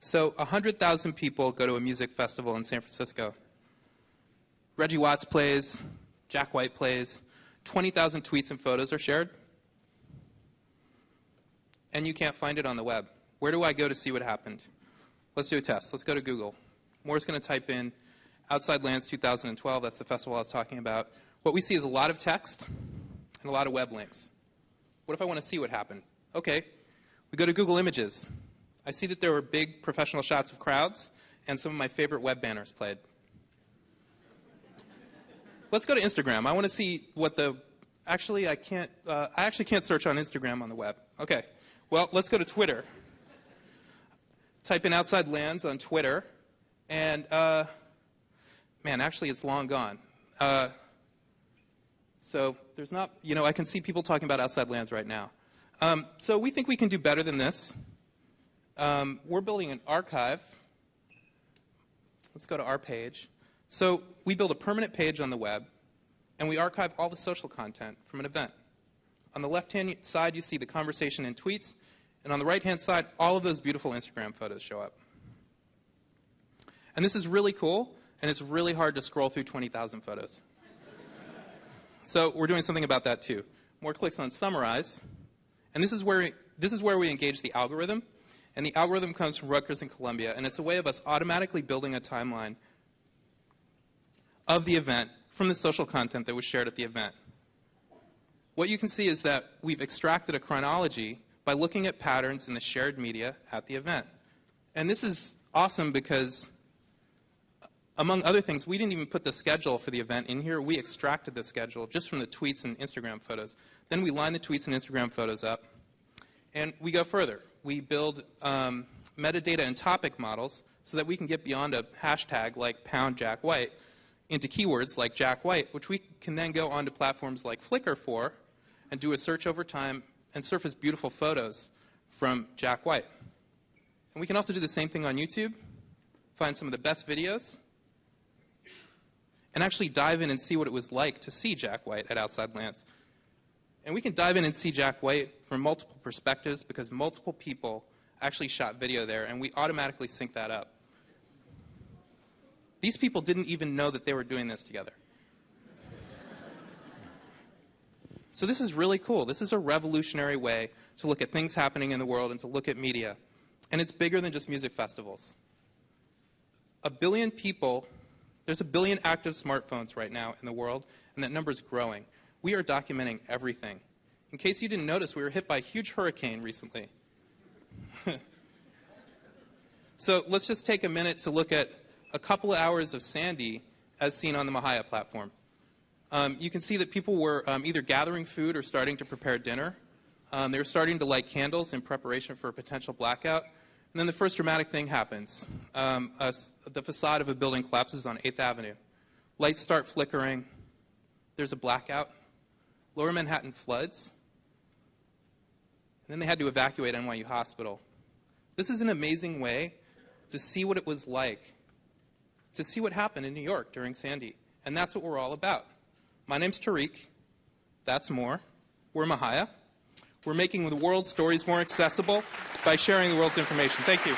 So 100,000 people go to a music festival in San Francisco. Reggie Watts plays, Jack White plays, 20,000 tweets and photos are shared, and you can't find it on the web. Where do I go to see what happened? Let's do a test. Let's go to Google. Moore's going to type in Outside Lands 2012. That's the festival I was talking about. What we see is a lot of text and a lot of web links. What if I want to see what happened? Okay, we go to Google Images. I see that there were big professional shots of crowds, and some of my favorite web banners played. Let's go to Instagram. I want to see what the... Actually, I can't search on Instagram on the web. Okay, well, let's go to Twitter. Type in Outside Lands on Twitter, and man, actually, it's long gone. So there's not, I can see people talking about Outside Lands right now. So we think we can do better than this. We're building an archive. Let's go to our page. So we build a permanent page on the web, and we archive all the social content from an event. On the left-hand side, you see the conversation and tweets, and on the right-hand side, all of those beautiful Instagram photos show up. And this is really cool, and it's really hard to scroll through 20,000 photos. So we're doing something about that too. More clicks on Summarize, and this is where we engage the algorithm, and the algorithm comes from Rutgers and Columbia, and it's a way of us automatically building a timeline of the event from the social content that was shared at the event. What you can see is that we've extracted a chronology by looking at patterns in the shared media at the event. And this is awesome because, among other things, we didn't even put the schedule for the event in here. We extracted the schedule just from the tweets and Instagram photos. Then we line the tweets and Instagram photos up. And we go further. We build metadata and topic models so that we can get beyond a hashtag like #JackWhite into keywords like Jack White, which we can then go onto platforms like Flickr for and do a search over time and surface beautiful photos from Jack White. And we can also do the same thing on YouTube, find some of the best videos, and actually dive in and see what it was like to see Jack White at Outside Lands. And we can dive in and see Jack White from multiple perspectives because multiple people actually shot video there, and we automatically sync that up. These people didn't even know that they were doing this together. So this is really cool. This is a revolutionary way to look at things happening in the world and to look at media. And it's bigger than just music festivals. 1 billion people, there's 1 billion active smartphones right now in the world, and that number is growing. We are documenting everything. In case you didn't notice, we were hit by a huge hurricane recently. So let's just take a minute to look at a couple of hours of Sandy as seen on the Mahaya platform. You can see that people were either gathering food or starting to prepare dinner. They were starting to light candles in preparation for a potential blackout. And then the first dramatic thing happens. The facade of a building collapses on 8th Avenue. Lights start flickering. There's a blackout. Lower Manhattan floods. And then they had to evacuate NYU Hospital. This is an amazing way to see what it was like, to see what happened in New York during Sandy. And that's what we're all about. My name's Tariq. That's Moore. We're Mahaya. We're making the world's stories more accessible by sharing the world's information. Thank you.